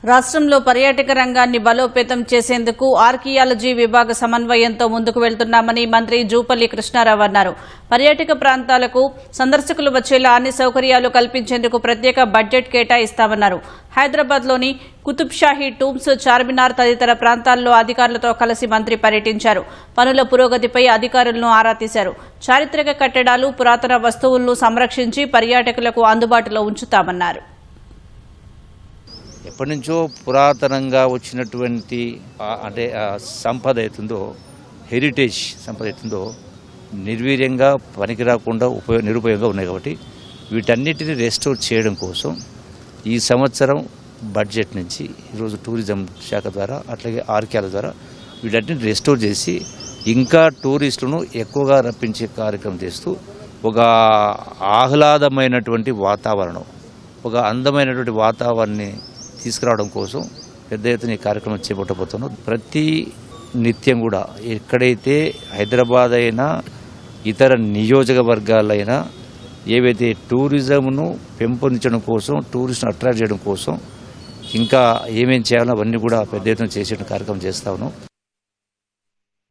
రాష్ట్రంలో పర్యాటక రంగాన్ని బలోపేతం చేసేందుకు ఆర్కియాలజీ విభాగ సమన్వయంతో ముందుకు వెళ్తున్నామని మంత్రి జూపల్లి కృష్ణారావు అన్నారు. పర్యాటక ప్రాంతాలకు సందర్శకులు వచ్చేలా అన్ని సౌకర్యాలు కల్పించేందుకు ప్రత్యేక బడ్జెట్ కేటాయిస్తామన్నారు. హైదరాబాద్లోని కుతుబ్షాహీ టూమ్స్, చార్మినార్ తదితర ప్రాంతాల్లో అధికారులతో కలిసి మంత్రి పర్యటించారు. పనుల పురోగతిపై అధికారులను ఆరా తీశారు. చారిత్రక కట్టడాలు, పురాతన వస్తువులను సంరక్షించి పర్యాటకులకు అందుబాటులో ఉంచుతామన్నారు. ఎప్పటి నుంచో పురాతనంగా వచ్చినటువంటి సంపద అవుతుందో, హెరిటేజ్ సంపద అవుతుందో నిర్వీర్యంగా పనికి రాకుండా నిరుపయోగంగా ఉన్నాయి. కాబట్టి వీటన్నిటిని రెస్టోర్ చేయడం కోసం ఈ సంవత్సరం బడ్జెట్ నుంచి ఈరోజు టూరిజం శాఖ ద్వారా అట్లాగే ఆర్కియాల ద్వారా వీటన్నిటిని రెస్టోర్ చేసి ఇంకా టూరిస్టులను ఎక్కువగా రప్పించే కార్యక్రమం చేస్తూ ఒక ఆహ్లాదమైనటువంటి వాతావరణం, ఒక అందమైనటువంటి వాతావరణాన్ని తీసుకురావడం కోసం పెద్ద ఎత్తున ఈ కార్యక్రమం చేపట్టబోతున్నాం. ప్రతి నిత్యం కూడా ఎక్కడైతే హైదరాబాద్ అయినా ఇతర నియోజకవర్గాలైనా ఏవైతే టూరిజంను పెంపొందించడం కోసం, టూరిస్ట్ను అట్రాక్ట్ చేయడం కోసం ఇంకా ఏమేం చేయాలో అవన్నీ కూడా పెద్ద ఎత్తున చేసే కార్యక్రమం చేస్తా ఉన్నాం.